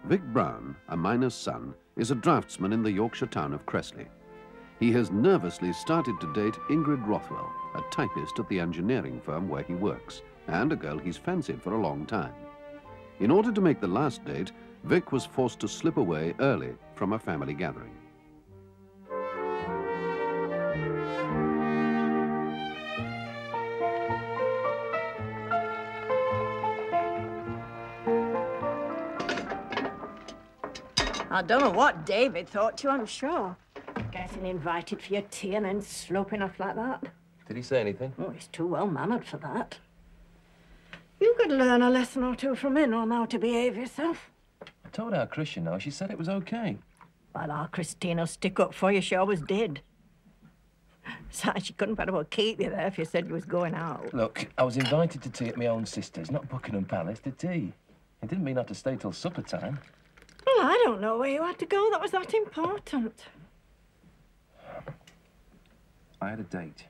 Vic Brown, a miner's son, is a draftsman in the Yorkshire town of Cressley. He has nervously started to date Ingrid Rothwell, a typist at the engineering firm where he works, and a girl he's fancied for a long time. In order to make the last date, Vic was forced to slip away early from a family gathering. I don't know what David thought you, I'm sure. Getting invited for your tea and then sloping off like that. Did he say anything? Oh, he's too well-mannered for that. You could learn a lesson or two from him on how to behave yourself. I told our Christian now. She said it was okay. Well, our Christina stick up for you, she always did. Besides, she couldn't very well keep you there if you said you was going out. Look, I was invited to tea at my own sister's, not Buckingham Palace, to tea. It didn't mean I had to stay till supper time. Well, I don't know where you had to go that was that important. I had a date.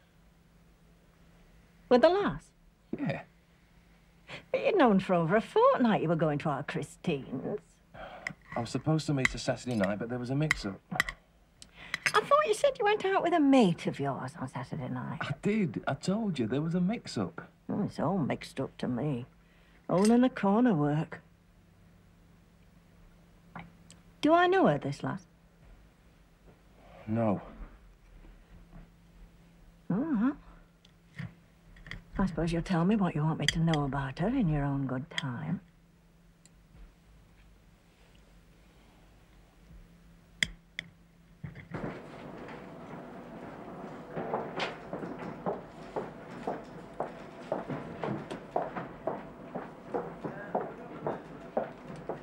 With the lass? Yeah. You'd known for over a fortnight you were going to our Christine's. I was supposed to meet her Saturday night, but there was a mix-up. I thought you said you went out with a mate of yours on Saturday night. I did. I told you there was a mix-up. Oh, it's all mixed up to me. All in the corner work. Do I know her, this lass? No. Oh, I suppose you'll tell me what you want me to know about her in your own good time.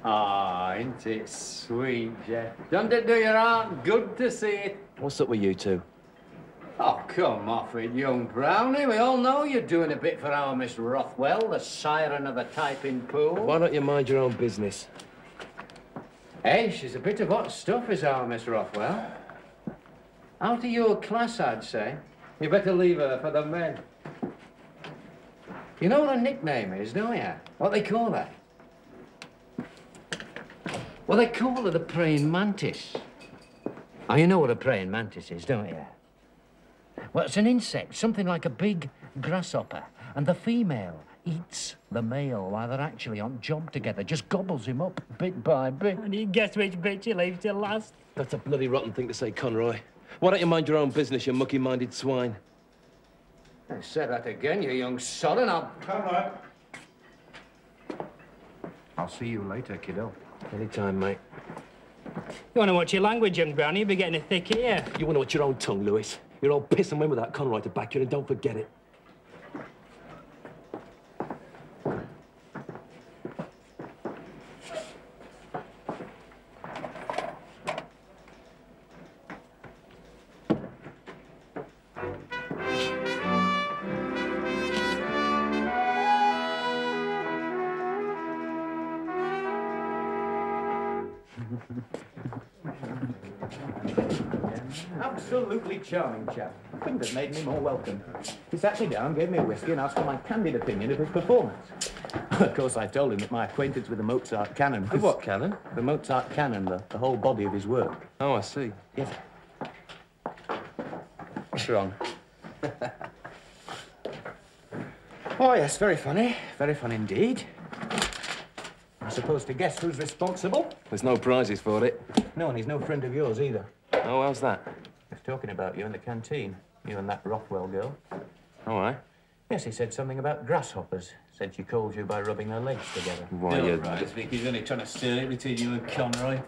Ah, ain't it sweet, Jeff? Don't it do your heart good to see it? What's up with you two? Oh, come off it, young Brownie. We all know you're doing a bit for our Miss Rothwell, the siren of the typing pool. Why don't you mind your own business? Hey, she's a bit of hot stuff, is our Miss Rothwell. Out of your class, I'd say. You better leave her for the men. You know what her nickname is, don't you? What they call her? Well, they call her the praying mantis. Oh, you know what a praying mantis is, don't you? Well, it's an insect, something like a big grasshopper. And the female eats the male while they're actually on job together, just gobbles him up bit by bit. And you guess which bit she leaves till last? That's a bloody rotten thing to say, Conroy. Why don't you mind your own business, you mucky-minded swine? I say that again, you young sod, and I'll... Conroy. I'll see you later, kiddo. Anytime, mate. You want to watch your language, young Brownie? You'll be getting a thick ear. You want to watch your own tongue, Lewis? You're all piss and win with that Conroy to back you, and don't forget it. Absolutely charming chap. Couldn't have made me more welcome. He sat me down, gave me a whiskey, and asked for my candid opinion of his performance. Of course, I told him that my acquaintance with the Mozart canon... The what canon? The Mozart canon, the whole body of his work. Oh, I see. Yes. What's wrong? Oh, yes, very funny. Very funny indeed. I'm supposed to guess who's responsible? There's no prizes for it. No, and he's no friend of yours either. Oh, how's that? He was talking about you in the canteen. You and that Rothwell girl. All right. Yes, he said something about grasshoppers. Said she called you by rubbing her legs together. Why, you... Right, Vic, he's only trying to steer it between you and Conroy.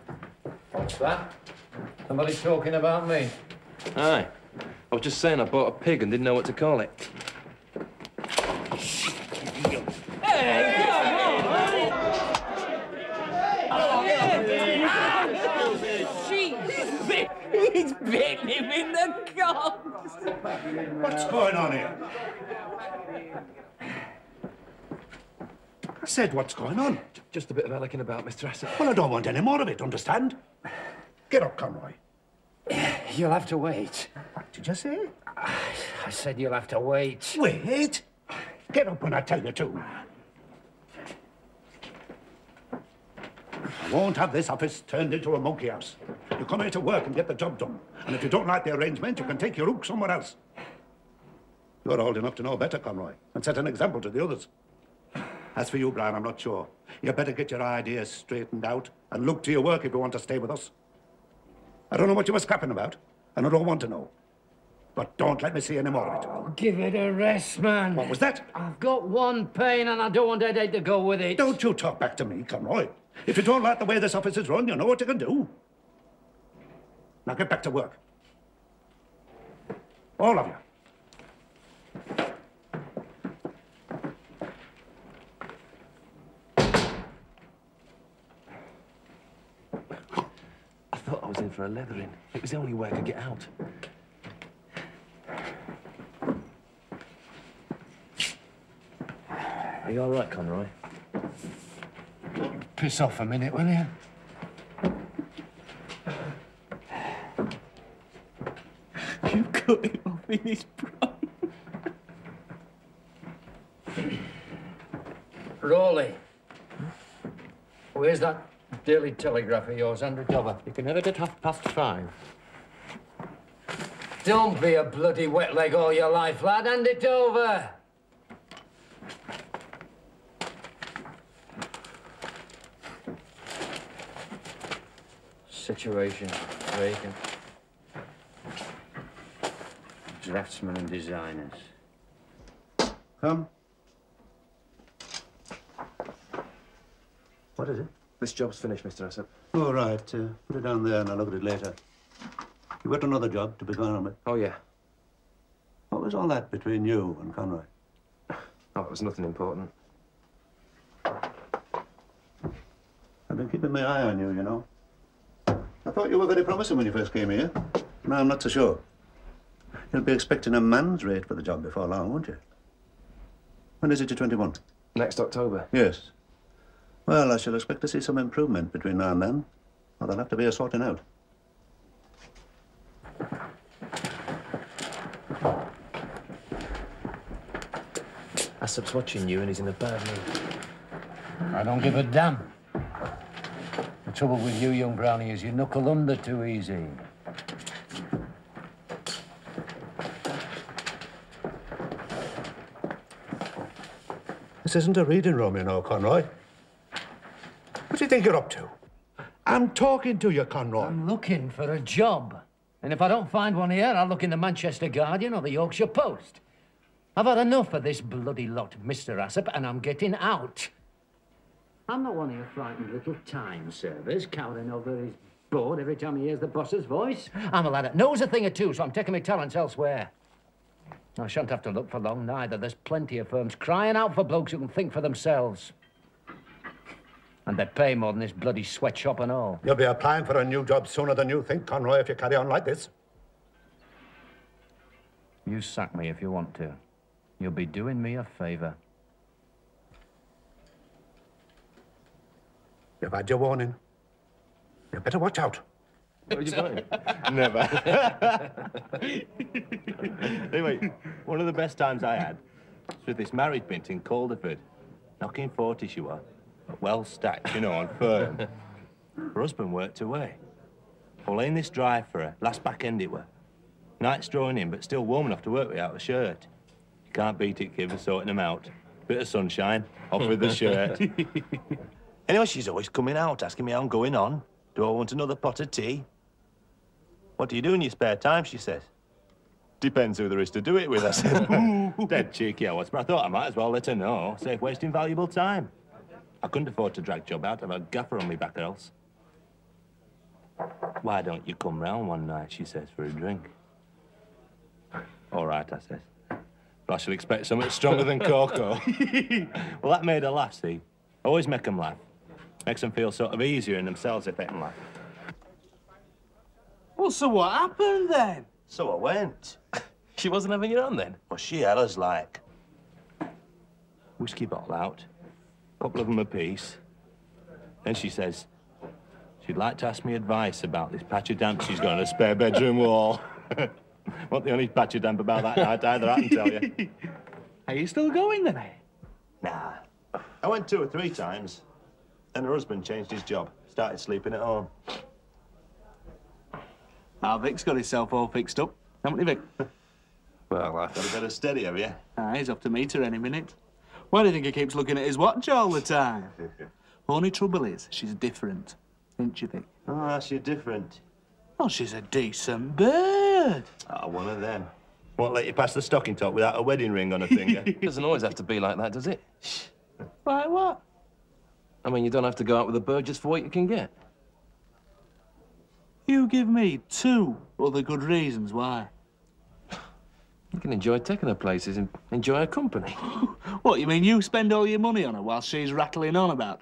What's that? Somebody talking about me? Aye. I was just saying I bought a pig and didn't know what to call it. He's bitten him in the cock. What's going on here? I said, what's going on? Just a bit of elecking about, Mr. Hassett. Well, I don't want any more of it, understand? Get up, Conroy. You'll have to wait. What did you say? I said you'll have to wait. Wait. Get up when I tell you to. I won't have this office turned into a monkey house. You come here to work and get the job done. And if you don't like the arrangement, you can take your hook somewhere else. You're old enough to know better, Conroy, and set an example to the others. As for you, Brian, I'm not sure. You better get your ideas straightened out and look to your work if you want to stay with us. I don't know what you were scrapping about, and I don't want to know. But don't let me see any more of it. Oh, give it a rest, man. What was that? I've got one pain and I don't want headache to go with it. Don't you talk back to me, Conroy. If you don't like the way this office is run, you know what you can do. Now get back to work. All of you. I thought I was in for a leathering. It was the only way I could get out. Are you all right, Conroy? Piss off a minute, will you? You cut him off in his prime. Rowley, where's that Daily Telegraph of yours undercover? You can have it at 5:30. Don't be a bloody wet leg all your life, lad. Hand it over. Situation vacant. Draftsmen and designers. Come. What is it? This job's finished, Mr. Hassett. All right. Put it down there and I'll look at it later. You've got another job to be going on with. Oh, yeah. What was all that between you and Conroy? Oh, it was nothing important. I've been keeping my eye on you, you know. I thought you were very promising when you first came here. Now I'm not so sure. You'll be expecting a man's rate for the job before long, won't you? When is it you're 21? Next October. Yes. Well, I shall expect to see some improvement between now and then. Or there'll have to be a sorting out. Hassep's watching you and he's in a bad mood. I don't give a damn. The trouble with you, young Brownie, is you knuckle under too easy. This isn't a reading room, you know, Conroy. What do you think you're up to? I'm talking to you, Conroy. I'm looking for a job. And if I don't find one here, I'll look in the Manchester Guardian or the Yorkshire Post. I've had enough of this bloody lot, Mr. Hassep, and I'm getting out. I'm not one of your frightened little time servers cowering over his board every time he hears the boss's voice. I'm a lad that knows a thing or two, so I'm taking my talents elsewhere. I shan't have to look for long, neither. There's plenty of firms crying out for blokes who can think for themselves. And they pay more than this bloody sweatshop and all. You'll be applying for a new job sooner than you think, Conroy, if you carry on like this. You sack me if you want to. You'll be doing me a favour. You've had your warning. You better watch out. What are you doing? Never. Anyway, one of the best times I had was with this married bint in Calderford. Knocking 40 she was. Well stacked, you know, on firm. Her husband worked away. Well, laying this dry for her, last back end it were. Night's drawing in, but still warm enough to work without the shirt. You can't beat it, kid, for sorting them out. Bit of sunshine, off with the shirt. Anyway, she's always coming out, asking me how I'm going on. Do I want another pot of tea? What do you do in your spare time, she says. Depends who there is to do it with, I said. Dead cheeky I was, but I thought I might as well let her know. Save wasting valuable time. I couldn't afford to drag job out of a gaffer on me back else. Why don't you come round one night, she says, for a drink. All right, I says. But I shall expect something stronger than cocoa. Well, that made her laugh, see. Always make them laugh. Makes them feel sort of easier in themselves if they can laugh. Well, so what happened then? So I went. She wasn't having you on then? Well, she had us like. Whiskey bottle out. Couple of them apiece. Then she says she'd like to ask me advice about this patch of damp she's got on her spare bedroom wall. Wasn't the only patch of damp about that night either, I can tell you. Are you still going then, eh? Nah. I went 2 or 3 times. And her husband changed his job, started sleeping at home. Our Vic's got himself all fixed up, haven't he, Vic? Well, I've got a bit of steady, have you? He's off to meet her any minute. Why do you think he keeps looking at his watch all the time? Only trouble is, she's different, isn't she, Vic? Oh, she's different. Oh, she's a decent bird. Oh, one of them. Won't let you pass the stocking top without a wedding ring on her finger. It doesn't always have to be like that, does it? Like what? I mean, you don't have to go out with a bird just for what you can get. You give me 2 other good reasons why. You can enjoy taking her places and enjoy her company. What, you mean you spend all your money on her while she's rattling on about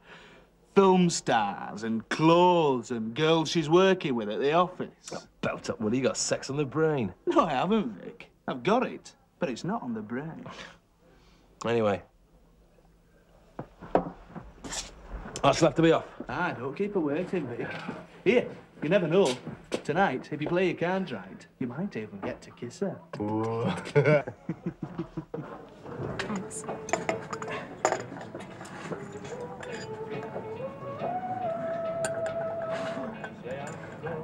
film stars and clothes and girls she's working with at the office? Oh, belt up, Woody. You got sex on the brain. No, I haven't, Vic. I've got it, but it's not on the brain. Anyway. I shall have to be off. Don't keep her waiting, Vic. Here, you never know. Tonight, if you play your cards right, you might even get to kiss her. Thanks.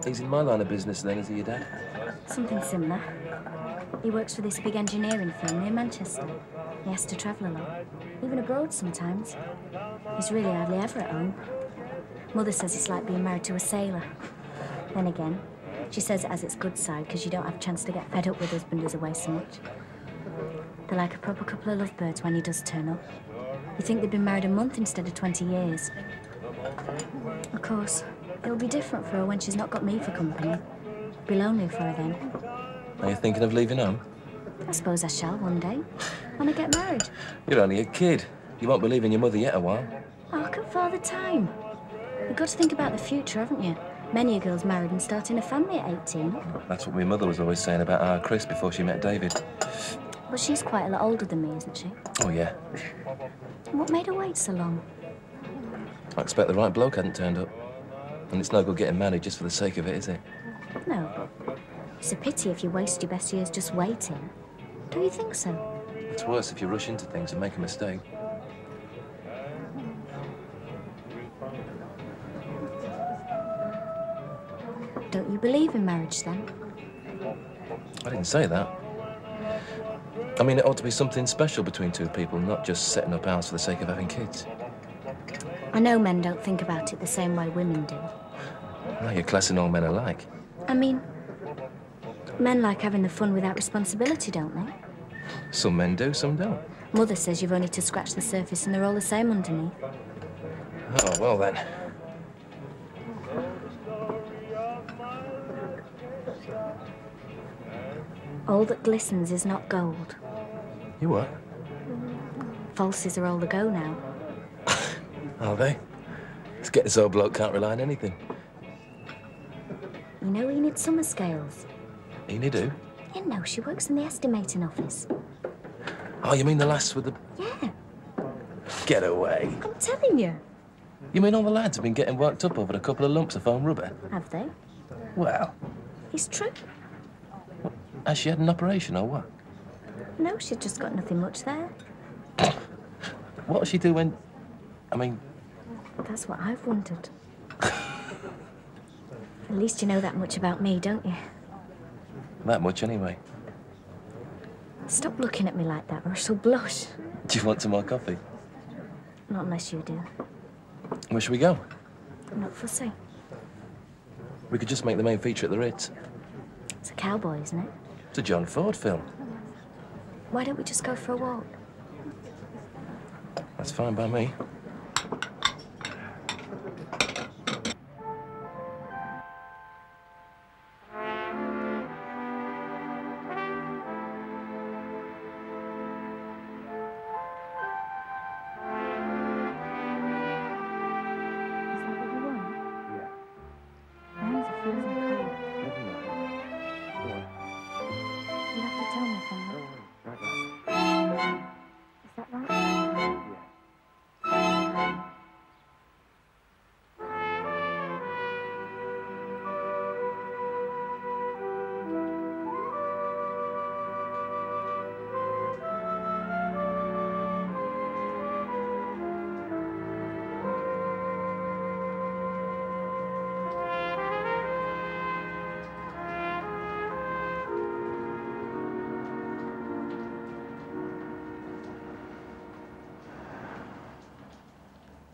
He's in my line of business then, is he, your dad? Something similar. He works for this big engineering firm near Manchester. He has to travel a lot, even abroad sometimes. He's really hardly ever at home. Mother says it's like being married to a sailor. Then again, she says it has its good side because you don't have a chance to get fed up with husband who's away so much. They're like a proper couple of lovebirds when he does turn up. You think they've been married a month instead of 20 years. Of course, it'll be different for her when she's not got me for company. Be lonely for her then. Are you thinking of leaving home? I suppose I shall one day, when I get married. You're only a kid. You won't believe in your mother yet a while. Oh, look at Father Time. You've got to think about the future, haven't you? Many a girl's married and starting a family at 18. That's what my mother was always saying about our Chris before she met David. But she's quite a lot older than me, isn't she? Oh, yeah. What made her wait so long? I expect the right bloke hadn't turned up. And it's no good getting married just for the sake of it, is it? No, but it's a pity if you waste your best years just waiting. Do you think so? It's worse if you rush into things and make a mistake. Don't you believe in marriage, then? I didn't say that. I mean, it ought to be something special between two people, not just setting up house for the sake of having kids. I know men don't think about it the same way women do. Now you're classing all men alike. I mean, men like having the fun without responsibility, don't they? Some men do, some don't. Mother says you've only to scratch the surface and they're all the same underneath. Oh, well then. All that glistens is not gold. You what? Falsies are all the go now. Are they? This get this old bloke can't rely on anything. You know Enid Summerscales? Enid who? You know, she works in the estimating office. Oh, you mean the lass with the... Yeah, Get away. I'm telling you. You mean all the lads have been getting worked up over a couple of lumps of foam rubber? Have they? Well, It's true. has she had an operation or what? No, she's just got nothing much there. What does she do when... I mean... That's what I've wondered. At least you know that much about me, don't you? That much anyway. Stop looking at me like that or I shall blush. Do you want some more coffee? Not unless you do. Where should we go? I'm not fussy. We could just make the main feature at the Ritz. It's a cowboy, isn't it? It's a John Ford film. Why don't we just go for a walk? That's fine by me. Is that right?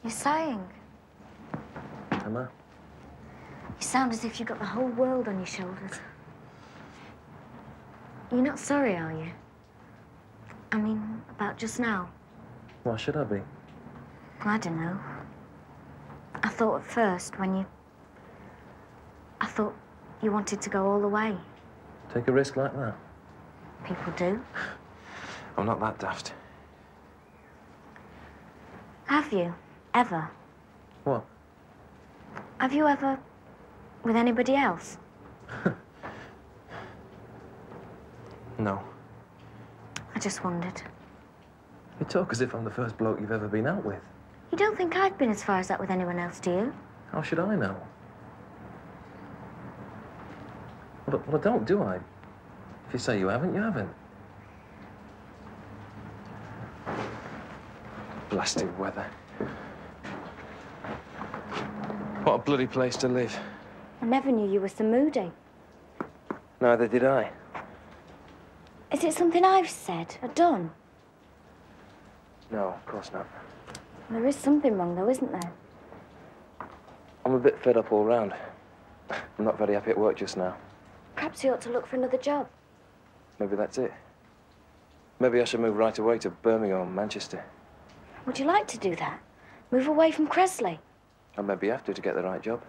You're sighing. Am I? You sound as if you've got the whole world on your shoulders. You're not sorry, are you? I mean, about just now. Why should I be? I don't know. I thought at first I thought you wanted to go all the way. Take a risk like that? People do. I'm not that daft. Have you? Ever? What? Have you ever... with anybody else? No. I just wondered. You talk as if I'm the first bloke you've ever been out with. You don't think I've been as far as that with anyone else, do you? How should I know? Well, I don't, do I? If you say you haven't, you haven't. Blasted weather. What a bloody place to live. I never knew you were so moody. Neither did I. Is it something I've said or done? No, of course not. There is something wrong, though, isn't there? I'm a bit fed up all round. I'm not very happy at work just now. Perhaps you ought to look for another job. Maybe that's it. Maybe I should move right away to Birmingham or Manchester. Would you like to do that? Move away from Cresley? I maybe have to get the right job.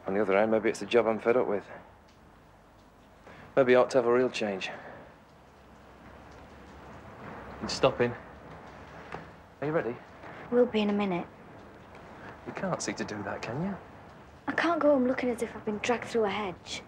On the other hand, maybe it's the job I'm fed up with. Maybe I ought to have a real change. You stop in. Are you ready? We'll be in a minute. You can't see to do that, can you? I can't go home looking as if I've been dragged through a hedge.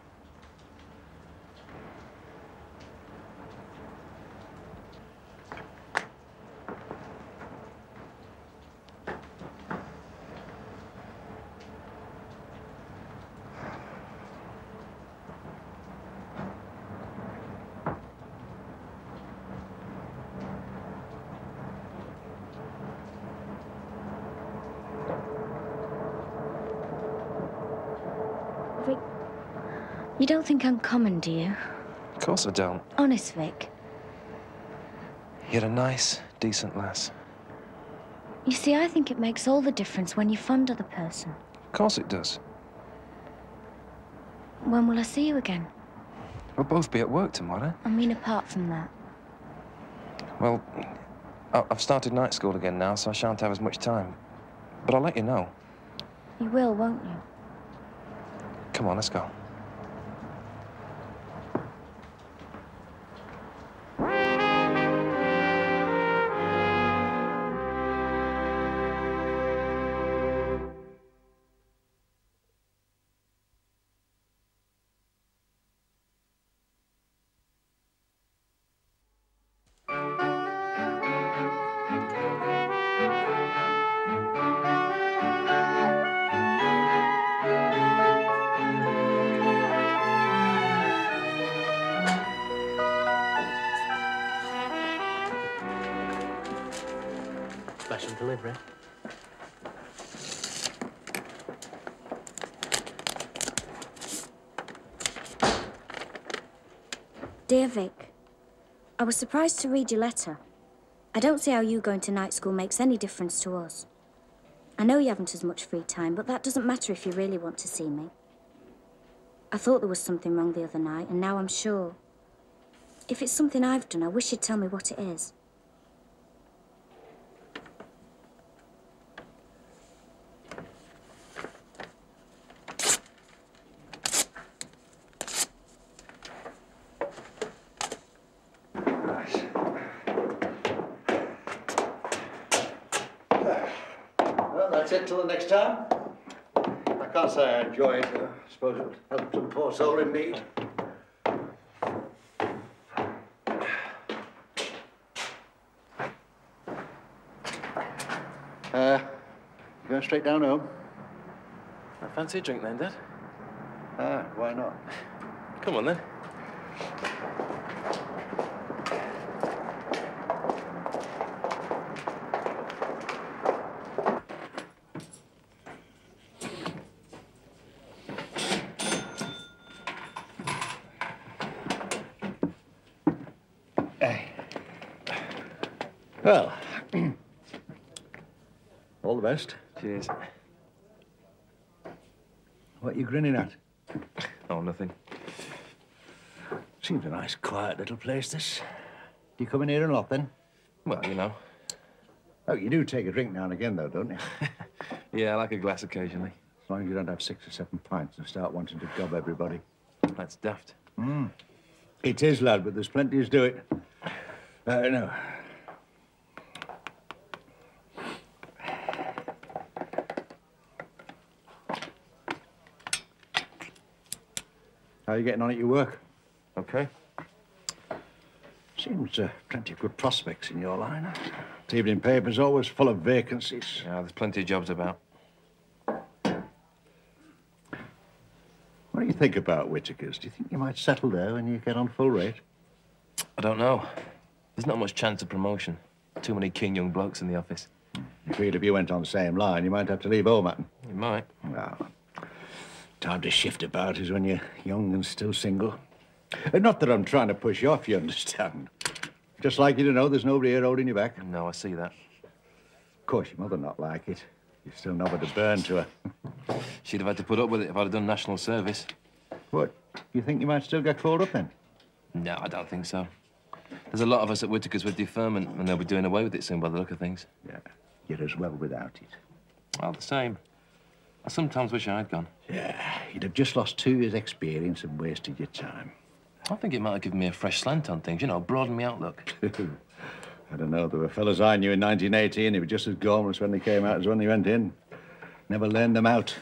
Vic, you don't think I'm common, do you? Of course I don't. Honest, Vic. You're a nice, decent lass. You see, I think it makes all the difference when you're fond of the person. Of course it does. When will I see you again? We'll both be at work tomorrow. I mean, apart from that. Well, I've started night school again now, so I shan't have as much time. But I'll let you know. You will, won't you? Come on, let's go. Special delivery. Dear Vic, I was surprised to read your letter. I don't see how you going to night school makes any difference to us. I know you haven't as much free time, but that doesn't matter if you really want to see me. I thought there was something wrong the other night, and now I'm sure. If it's something I've done, I wish you'd tell me what it is. Well, that's it till the next time. I can't say I enjoy it. I suppose it would help some poor soul in need. Going straight down home? I fancy a drink then, Dad. Ah, why not? Come on then. Well, All the best. Cheers. What are you grinning at? Oh, nothing. Seems a nice, quiet little place, this. Do you come in here a lot, then? Well, you know. Oh, you do take a drink now and again, though, don't you? Yeah, I like a glass occasionally. As long as you don't have 6 or 7 pints and start wanting to gob everybody. That's daft. It is, lad, but there's plenty to do it. No. How are you getting on at your work? Okay. Seems plenty of good prospects in your line. The evening paper's always full of vacancies. Yeah, there's plenty of jobs about. What do you think about Whittaker's? Do you think you might settle there when you get on full rate? I don't know. There's not much chance of promotion. Too many keen young blokes in the office. You feel if you went on the same line, you might have to leave home, Hatton. You might. Well, time to shift about is when you're young and still single. Not that I'm trying to push you off, you understand. Just like you to know there's nobody here holding you back. No, I see that. Of course, your mother not like it. You're still nothing to burn to her. She'd have had to put up with it if I'd have done national service. What? You think you might still get called up, then? No, I don't think so. There's a lot of us at Whittaker's with deferment, and they'll be doing away with it soon by the look of things. Yeah, you're as well without it. Well, the same. I sometimes wish I'd gone. Yeah, you'd have just lost 2 years' experience and wasted your time. I think it might have given me a fresh slant on things, you know, broadened my outlook. I don't know. There were fellas I knew in 1980, and they were just as gormless when they came out as when they went in. Never learned them out.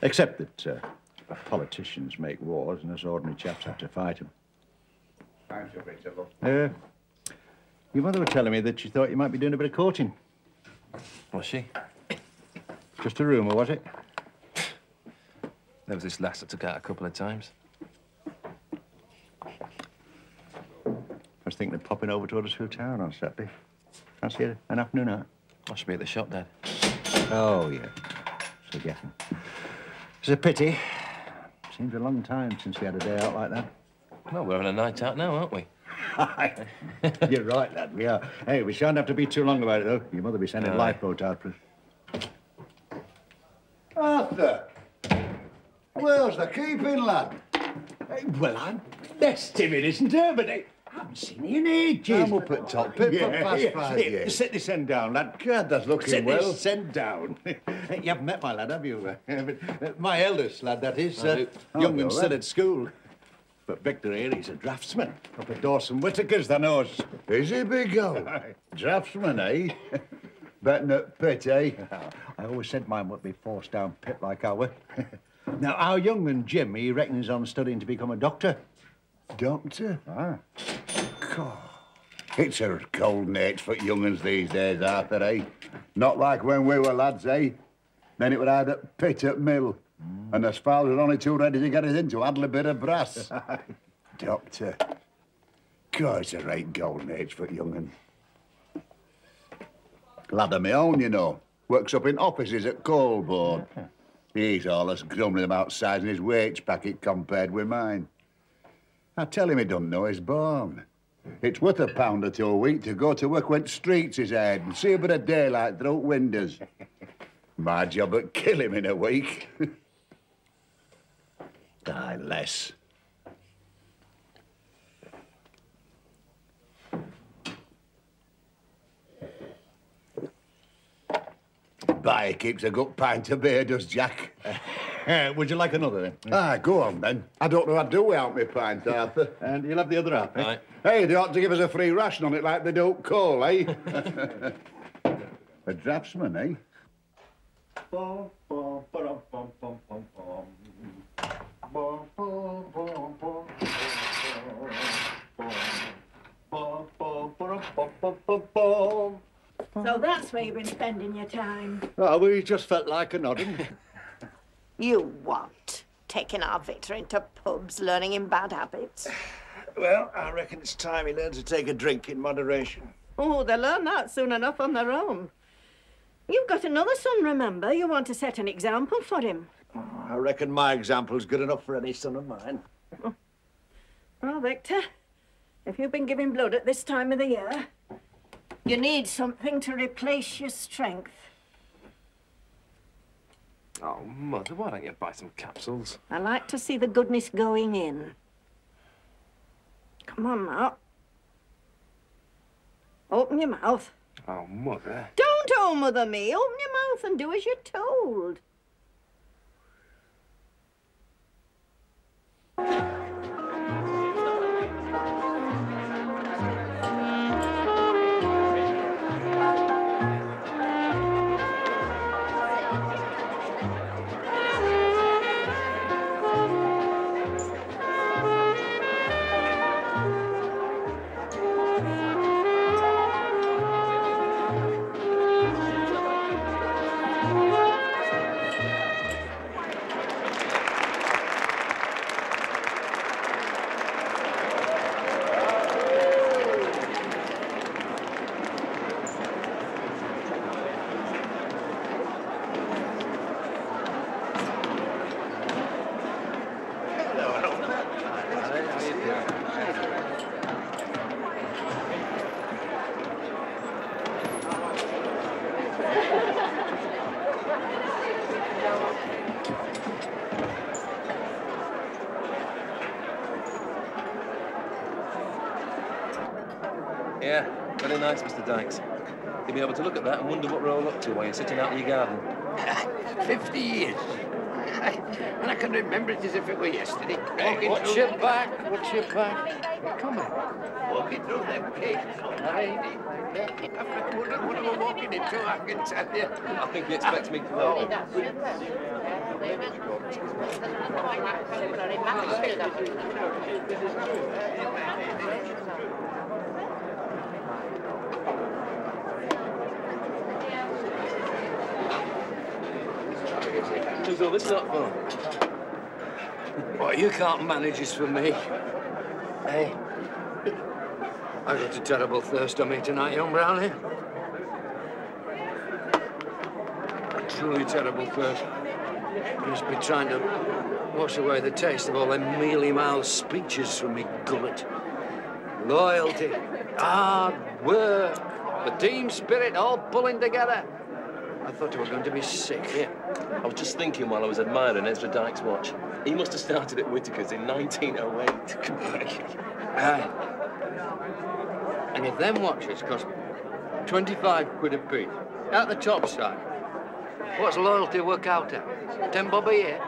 Except that politicians make wars, and us ordinary chaps have to fight them. Thanks, you're very civil. Your mother was telling me that she thought you might be doing a bit of coaching. Was she? Just a rumour, was it? There was this lass that took out a couple of times. I was thinking of popping over to Huddersfield Town on Saturday. Fancy an afternoon out? I should be at the shop, Dad. Oh, yeah. So getting. It's a pity. Seems a long time since we had a day out like that. Well, we're having a night out now, aren't we? You're right, lad, we are. Hey, we shan't have to be too long about it, though. Your mother will be sending lifeboat out for us. Arthur! Where's the keeping, lad? Well, I'm less timid, isn't I? But I haven't seen you in ages. I'm up at Top Pit for past 5 years. Sit this end down, lad. God, that's looking Sit well. this end down. You haven't met my lad, have you? My eldest lad, that is. Young and still at school. But Victor here, he's a draftsman up at Dawson Whittaker's, that knows. Is he big old? Draftsman, eh? Betting at Pit, eh? I always said mine would be forced down pit like our. Now, our young man Jim, he reckons on studying to become a doctor. Doctor? Ah. God. It's a golden age for young'uns these days, Arthur, eh? Not like when we were lads, eh? Then it would either pit at mill. And the spars were only too ready to get us into addle a bit of brass. Doctor. God, it's a right golden age for young'un. Lad of my own, you know. Works up in offices at Coal Board. He's allus grumbling about sizing his wage packet compared with mine. I tell him he don't know he's born. It's worth £1 or 2 a week to go to work when streets is ahead and see a bit of daylight through windows. My job would kill him in a week. Aye, less. Bye, keeps a good pint of beer, does Jack. Would you like another, then? Ah, go on, then. I don't know what I'd do without my pint, Arthur. And you'll have the other half, eh? Right. Hey, they ought to give us a free ration on it like they do coal, eh? A draftsman, eh? So that's where you've been spending your time. Oh, we just felt like a nodding. You what? Taking our Victor into pubs, learning him bad habits? Well, I reckon it's time he learns to take a drink in moderation. Oh, they'll learn that soon enough on their own. You've got another son, remember? You want to set an example for him. I reckon my example's good enough for any son of mine. Well, Victor, if you've been giving blood at this time of the year, you need something to replace your strength. Oh, Mother, why don't you buy some capsules? I like to see the goodness going in. Come on now. Open your mouth. Oh, Mother. Don't oh-mother me. Open your mouth and do as you're told. Yeah, very nice, Mr. Dykes. You'll be able to look at that and wonder what we're all up to while you're sitting out in your garden. 50 years. And I can remember it as if it were yesterday. Watch your back, watch your back. Come on. Walking through them gates. I wonder what we're walking into, I can tell you. I think he expects me to go. So this is not fun. Well, you can't manage this for me. Hey, I got a terrible thirst on me tonight, young Brownie. A truly terrible thirst. Just be trying to wash away the taste of all them mealy-mouthed speeches from me gullet. Loyalty, hard work, the team spirit all pulling together. I thought you were going to be sick. Yeah. I was just thinking while I was admiring Ezra Dykes' watch. He must have started at Whittaker's in 1908. Aye. And if them watches cost 25 quid a piece, at the top side, what's loyalty work out at? 10 bob a year?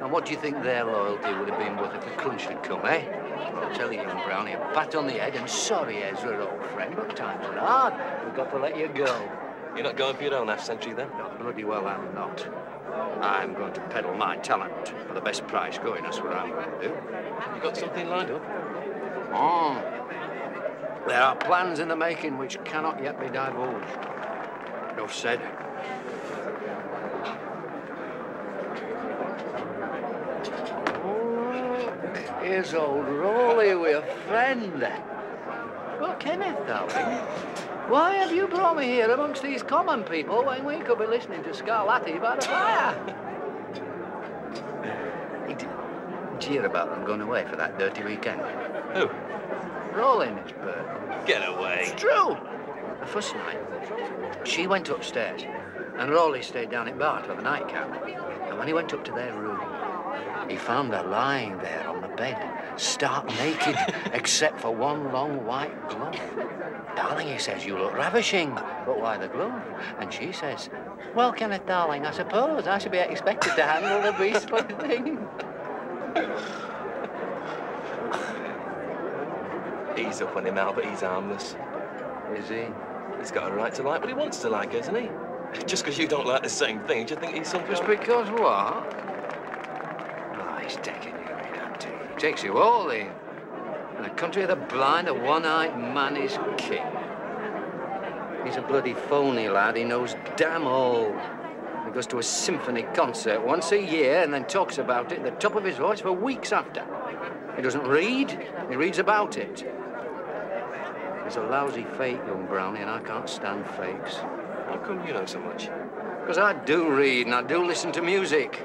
And what do you think their loyalty would have been worth if the crunch had come, eh? I'll tell you, young Brownie, a pat on the head and sorry, Ezra, old friend, but times are hard. We've got to let you go. You're not going for your own half-century, then? No, bloody well I'm not. I'm going to peddle my talent for the best price going, that's what I'm going to do. You got something lined up? Oh. There are plans in the making which cannot yet be divulged. Enough said. Oh, here's old Rolly with a friend. Well, Kenneth, darling, why have you brought me here amongst these common people when we could be listening to Scarlatti by the fire? Did you hear about them going away for that dirty weekend? Who? Rolly and his bird. Get away. It's true. The first night, she went upstairs, and Rolly stayed down at Bart for the nightcap. And when he went up to their room, he found her lying there on the bed, stark naked, except for one long white glove. Darling, he says, you look ravishing, but why the glove? And she says, well, Kenneth, darling, I suppose I should be expected to handle the beastly thing. He's up on him, Albert. He's harmless. Is he? He's got a right to like what he wants to like, hasn't he? Just because you don't like the same thing, do you think he's some... Just because what? Oh, he's taking you in, hasn't he? He takes you all in. In the country of the blind, a one-eyed man is king. He's a bloody phony lad. He knows damn all. He goes to a symphony concert once a year and then talks about it at the top of his voice for weeks after. He doesn't read. He reads about it. He's a lousy fake, young Brownie, and I can't stand fakes. How come you know so much? Because I do read and I do listen to music.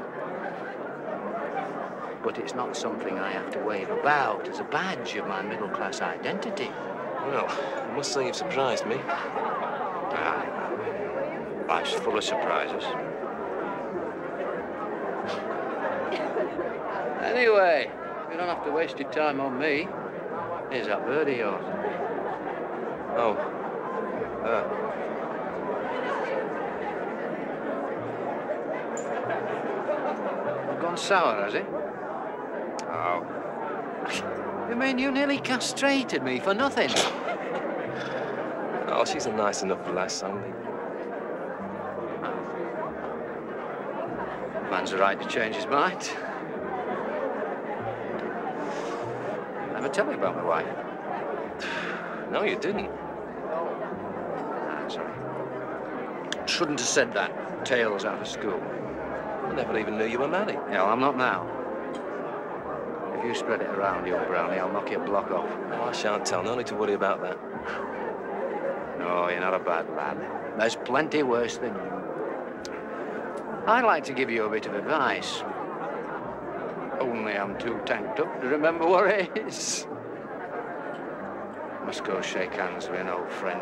But it's not something I have to wave about as a badge of my middle-class identity. Well, I must say you've surprised me. Life's full of surprises. Anyway, you don't have to waste your time on me. Here's that bird of yours. Oh. Gone sour, has it? Oh. You mean you nearly castrated me for nothing? Oh, she's a nice enough lass, only. Man's a right to change his mind. Never tell me about my wife. No, you didn't. Ah, sorry. Shouldn't have said that. Tales out of school. I never even knew you were married. Yeah, well, I'm not now. If you spread it around, young Brownie, I'll knock your block off. Oh, I shan't tell. No need to worry about that. No, you're not a bad lad. There's plenty worse than you. I'd like to give you a bit of advice. Only I'm too tanked up to remember what it is. Must go shake hands with an old friend.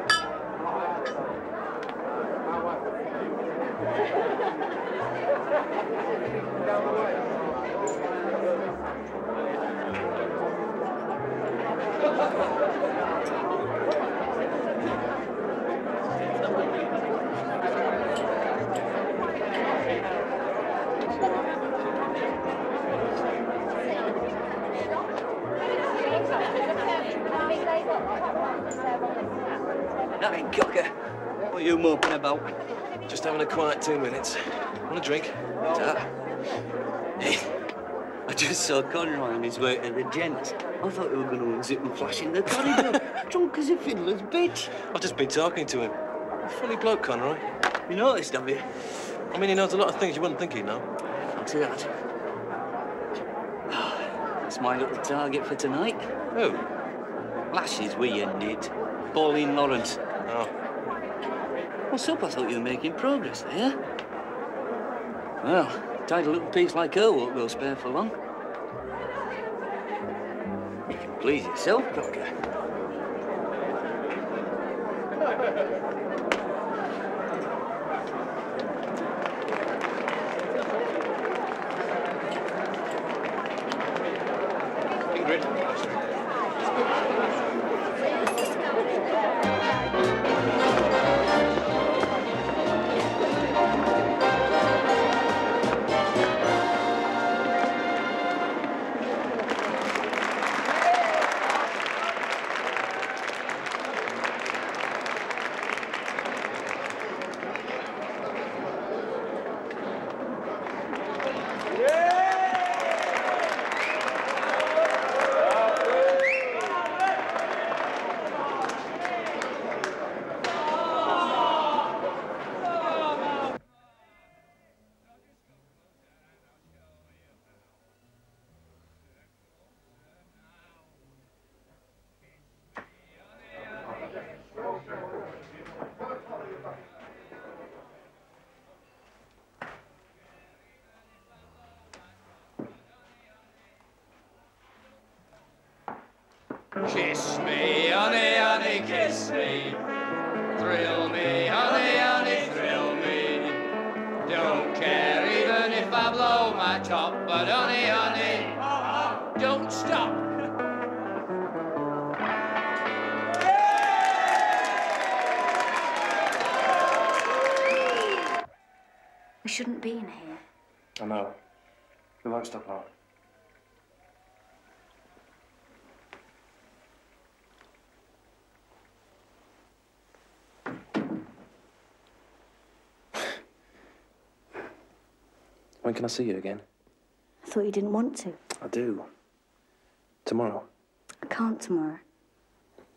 Nothing, Cocker. What are you moping about? Just having a quiet 2 minutes. Want a drink? I just saw Conroy on his way to the gents. I thought you were going to unzip and flash in the corridor. Drunk as a fiddler's bitch. I've just been talking to him. Funny bloke, Conroy. You noticed, have you? I mean, he knows a lot of things you wouldn't think he'd know. Fancy that. That's my little target for tonight. Who? Lashes, we ended. Pauline Lawrence. Oh. What's up? I thought you were making progress there. Well, tied a little piece like her won't go spare for long. You can please yourself, Cocker. Kiss me, honey, honey, kiss me. Thrill me, honey, honey, thrill me. Don't care even if I blow my top, but honey, honey, don't stop. We shouldn't be in here. I know. We won't stop long. When can I see you again? I thought you didn't want to. I do. Tomorrow. I can't tomorrow.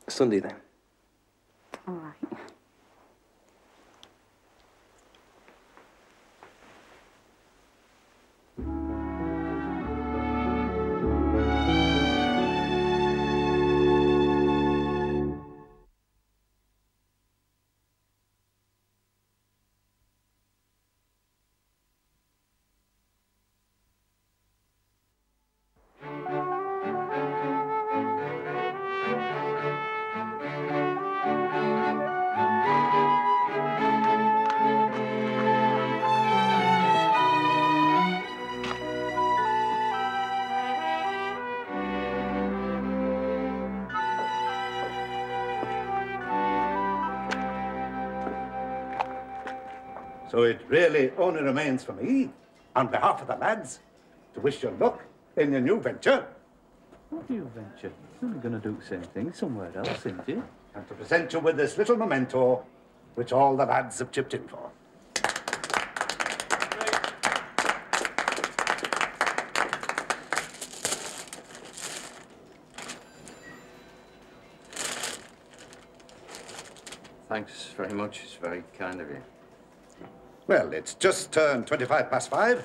Sunday, then. All right. So it really only remains for me, on behalf of the lads, to wish you luck in your new venture. What new venture? You're only going to do the same thing somewhere else, isn't you? And to present you with this little memento, which all the lads have chipped in for. Thanks very much. It's very kind of you. Well, it's just turned 5:25.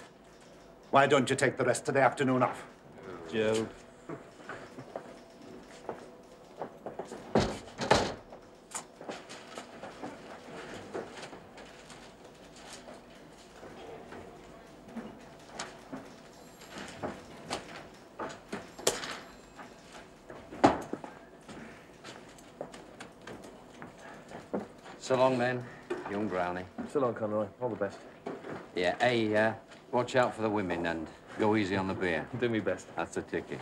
Why don't you take the rest of the afternoon off? Joe. So long, then, young Brownie. So long, Conroy. All the best. Yeah, hey, watch out for the women and go easy on the beer. Do me best. That's the ticket.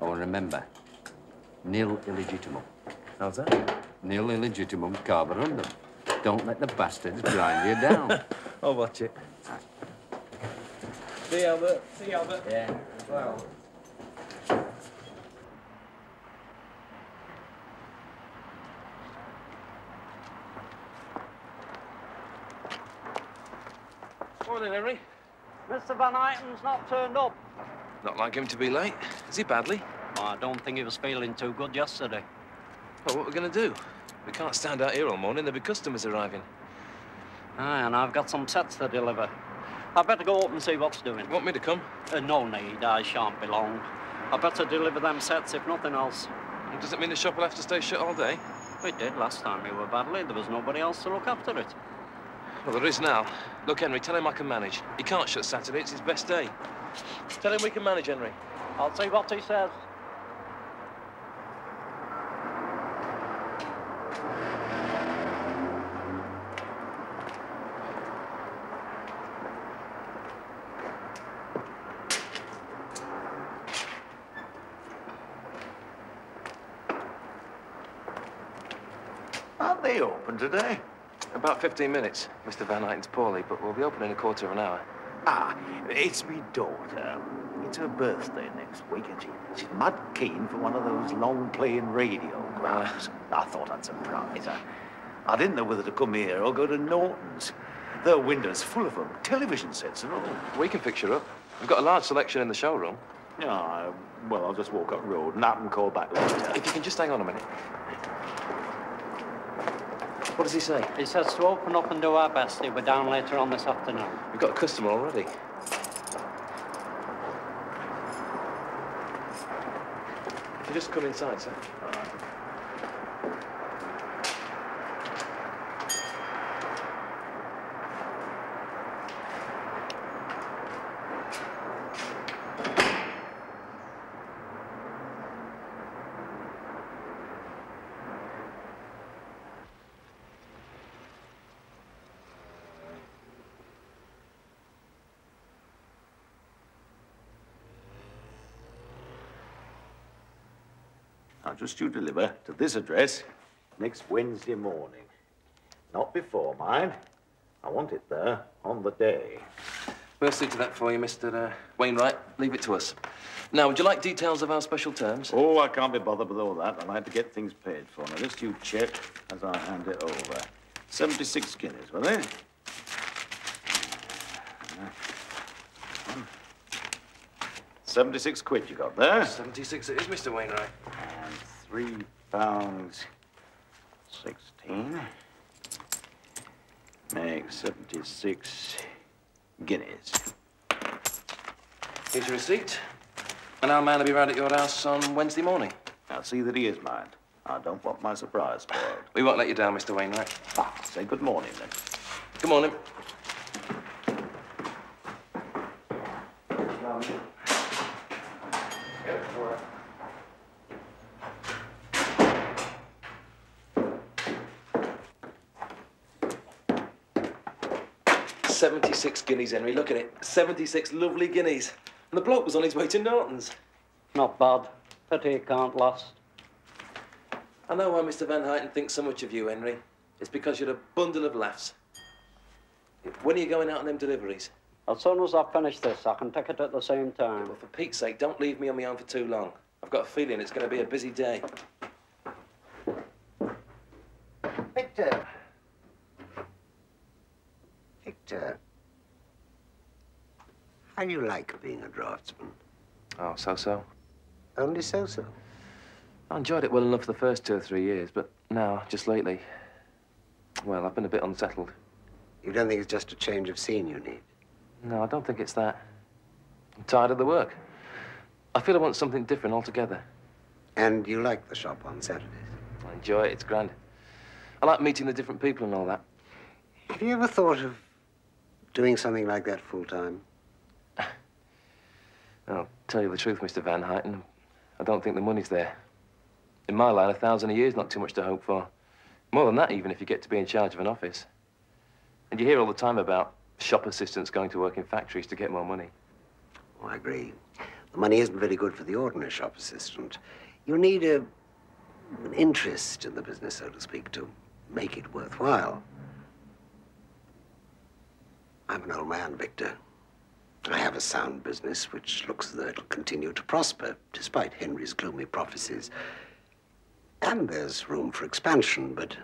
Oh, and remember, nil illegitimum. How's that? Nil illegitimum carborundum. Don't let the bastards grind you down. I'll watch it. See you, Albert. See you, Albert. Yeah, well. Morning, Henry. Mr. Van Eyten's not turned up. Not like him to be late. Is he badly? I don't think he was feeling too good yesterday. Well, what are we going to do? We can't stand out here all morning. There'll be customers arriving. Aye, and I've got some sets to deliver. I'd better go up and see what's doing. Want me to come? No need. I shan't be long. I'd better deliver them sets, if nothing else. And does it mean the shop will have to stay shut all day? It did last time we were badly. There was nobody else to look after it. Well, there is now. Look, Henry, tell him I can manage. He can't shut Saturday. It's his best day. Tell him we can manage, Henry. I'll see what he says. Aren't they open today? About 15 minutes. Mr. Van Eyten's poorly, but we'll be open in a quarter of an hour. Ah, it's me daughter. It's her birthday next week, and she's mad keen for one of those long-playing radiographs. I thought I'd surprise her. I didn't know whether to come here or go to Norton's. Their window's full of them, television sets and all. We can fix her up. We've got a large selection in the showroom. Yeah, well, I'll just walk up the road and I can call back later. If you can just hang on a minute. What does he say? He says to open up and do our best. He'll be down later on this afternoon. We've got a customer already. If you just come inside, sir. I'll just you deliver to this address next Wednesday morning. Not before, mind. I want it there on the day. We'll see to that for you, Mr. Wainwright. Leave it to us. Now, would you like details of our special terms? Oh, I can't be bothered with all that. I like to get things paid for. Now, just you check as I hand it over. 76 guineas, were they? 76 quid you got there. 76 it is, Mr. Wainwright. And £3.16 makes 76 guineas. Here's your receipt. And our man will be round at your house on Wednesday morning. Now, see that he is, mind. I don't want my surprise spoiled. We won't let you down, Mr. Wainwright. Ah, say good morning, then. Good morning. $76 guineas, Henry. Look at it. 76 lovely guineas. And the bloke was on his way to Norton's. Not bad. Pity it can't last. I know why Mr. Van Eyten thinks so much of you, Henry. It's because you're a bundle of laughs. When are you going out on them deliveries? As soon as I finish this, I can take it at the same time. Well, for Pete's sake, don't leave me on my own for too long. I've got a feeling it's going to be a busy day. Victor. Victor. How do you like being a draftsman? Oh, so-so. Only so-so? I enjoyed it well enough for the first 2 or 3 years, but now, just lately, well, I've been a bit unsettled. You don't think it's just a change of scene you need? No, I don't think it's that. I'm tired of the work. I feel I want something different altogether. And you like the shop on Saturdays? I enjoy it. It's grand. I like meeting the different people and all that. Have you ever thought of doing something like that full-time? I'll tell you the truth, Mr. Van Huyten. I don't think the money's there. In my line, 1,000 a year is not too much to hope for. More than that, even, if you get to be in charge of an office. And you hear all the time about shop assistants going to work in factories to get more money. Oh, I agree. The money isn't very good for the ordinary shop assistant. You need an interest in the business, so to speak, to make it worthwhile. I'm an old man, Victor. I have a sound business which looks as though it'll continue to prosper, despite Henry's gloomy prophecies. And there's room for expansion, but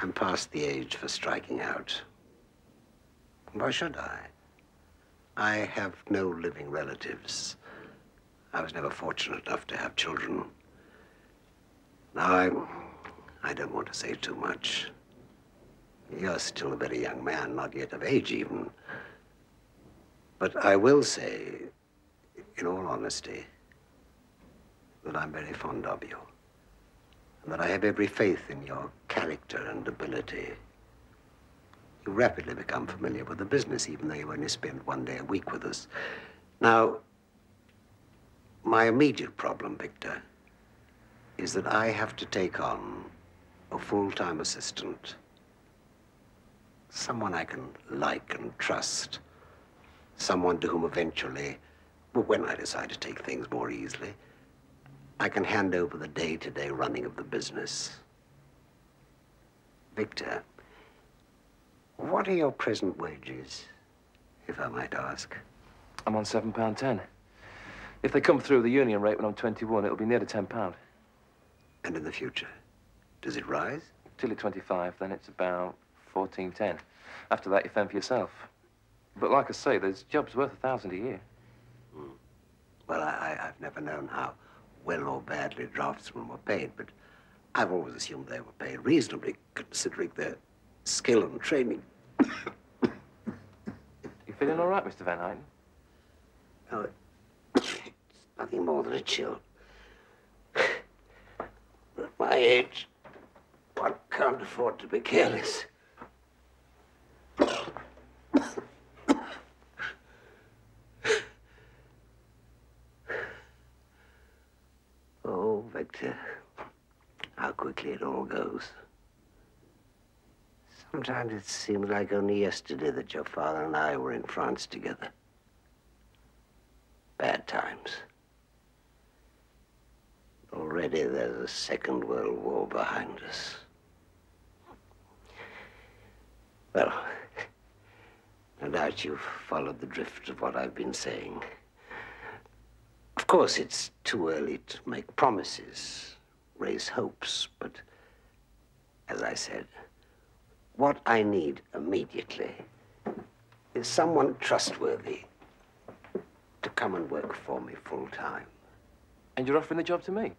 I'm past the age for striking out. Why should I? I have no living relatives. I was never fortunate enough to have children. Now, I don't want to say too much. You're still a very young man, not yet of age even. But I will say, in all honesty, that I'm very fond of you. And that I have every faith in your character and ability. You rapidly become familiar with the business, even though you only spend 1 day a week with us. Now, my immediate problem, Victor, is that I have to take on a full-time assistant. Someone I can like and trust. Someone to whom eventually, when I decide to take things more easily, I can hand over the day-to-day running of the business. Victor, what are your present wages, if I might ask? I'm on £7.10. If they come through the union rate when I'm 21, it'll be near to £10. And in the future, does it rise? Till you're 25, then it's about 14.10. After that, you fend for yourself. But like I say, there's jobs worth 1,000 a year. Well, I've never known how well or badly draftsmen were paid, but I've always assumed they were paid reasonably, considering their skill and training. You feeling all right, Mr. Van Huyten? No, it's nothing more than a chill. At my age, one can't afford to be careless. Oh, Victor, how quickly it all goes. Sometimes it seems like only yesterday that your father and I were in France together. Bad times. Already there's a Second World War behind us. Well, no doubt you've followed the drift of what I've been saying. Of course, it's too early to make promises, raise hopes, but as I said, what I need immediately is someone trustworthy to come and work for me full-time. And you're offering the job to me?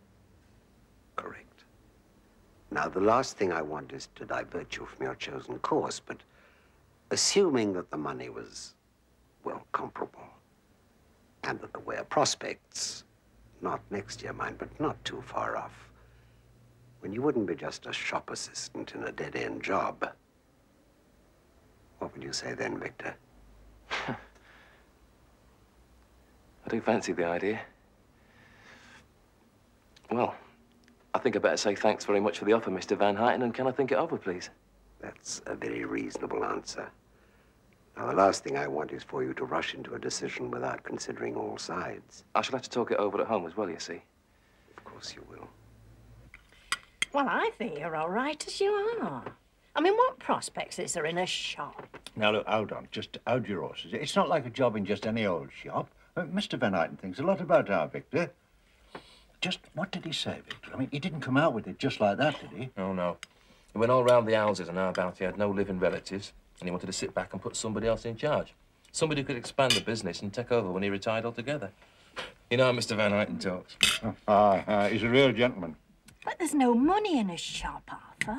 Correct. Now, the last thing I want is to divert you from your chosen course, but assuming that the money was, well, comparable, and that there were prospects, not next year, mind, but not too far off, when you wouldn't be just a shop assistant in a dead-end job, what would you say then, Victor? I do fancy the idea. Well, I think I better say thanks very much for the offer, Mr. Van Huyten, and can I think it over, please? That's a very reasonable answer. Now, the last thing I want is for you to rush into a decision without considering all sides. I shall have to talk it over at home as well, you see. Of course you will. Well, I think you're all right as you are. I mean, what prospects is there in a shop? Now, look, hold on. Just hold your horses. It's not like a job in just any old shop. Mr. Van Eyten thinks a lot about our Victor. Just what did he say, Victor? I mean, he didn't come out with it just like that, did he? Oh, no. He went all round the houses and how about he had no living relatives, and he wanted to sit back and put somebody else in charge. Somebody who could expand the business and take over when he retired altogether. You know how Mr. Van Eyten talks. He's a real gentleman. But there's no money in a shop, Arthur.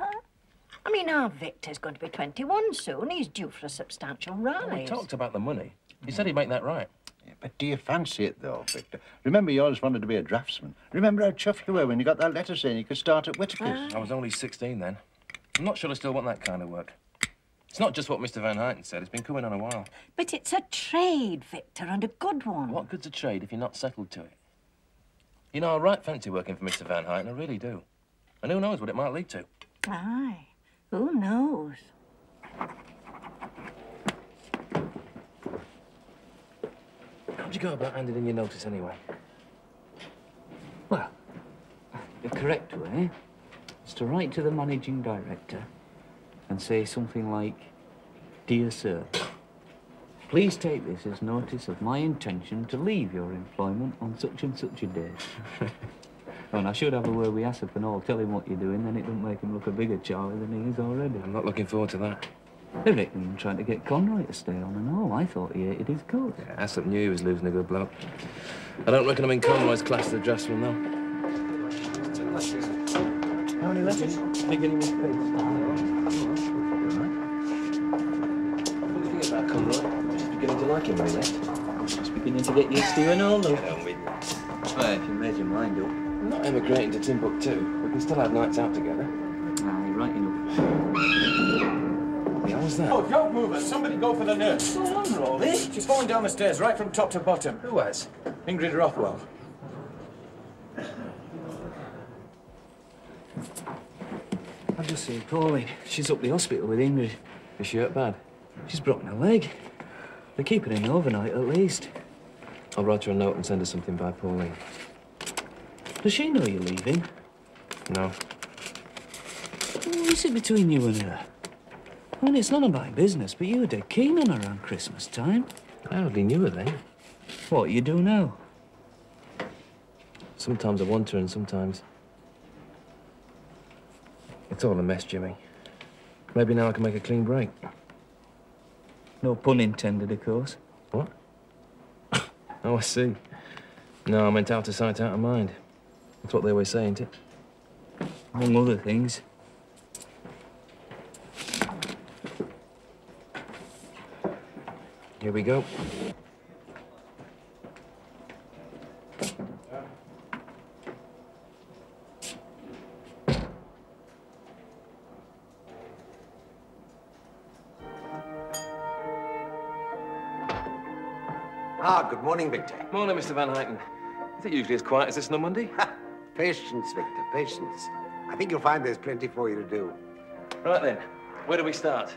I mean, our Victor's going to be 21 soon. He's due for a substantial rise. Oh, he talked about the money. He said he'd make that right. Yeah, but do you fancy it, though, Victor? Remember, you always wanted to be a draftsman. Remember how chuffed you were when you got that letter saying you could start at Whittaker's? I was only 16 then. I'm not sure I still want that kind of work. It's not just what Mr. Van Eyten said. It's been coming on a while. But it's a trade, Victor, and a good one. What good's a trade if you're not settled to it? You know, I right fancy working for Mr. Van Eyten, I really do. And who knows what it might lead to. Aye, who knows? How'd you go about handing in your notice anyway? Well, the correct way is to write to the managing director and say something like, "Dear sir, please take this as notice of my intention to leave your employment on such and such a day." And I should have a word with Asap and all, tell him what you're doing, then it don't make him look a bigger Charlie than he is already. I'm not looking forward to that. They reckon you're trying to get Conroy to stay on and all. I thought he hated his coat. Yeah, Asap knew he was losing a good bloke. I don't reckon I'm in Conroy's class as a draftsman, though. How many letters? Beginning with P. What do you think about Conroy? Just beginning to like him, mate. Just beginning to get used to you and all, though. Get on with you. Well, if you made your mind up. We're not emigrating to Timbuktu. We can still have nights out together. Aye, right enough. Yeah, what's that? Oh, don't move her. Somebody go for the nurse. What's going on, Rolly? She's falling down the stairs right from top to bottom. Who has? Ingrid Rothwell. I've just seen Pauline. She's up the hospital with Ingrid. Is she hurt bad? She's broken her leg. They keep her in overnight, at least. I'll write her a note and send her something by Pauline. Does she know you're leaving? No. What is it between you and her? I mean, it's none of my business, but you were dead keen on her around Christmas time. I hardly knew her then. What you do now? Sometimes I want her and sometimes... It's all a mess, Jimmy. Maybe now I can make a clean break. No pun intended, of course. What? Oh, I see. No, I meant out of sight, out of mind. That's what they always say, ain't it? Among other things. Here we go. Good morning, Victor. Morning, Mr. Van Eyten. Is it usually as quiet as this on a Monday? Patience, Victor, patience. I think you'll find there's plenty for you to do. Right then, where do we start?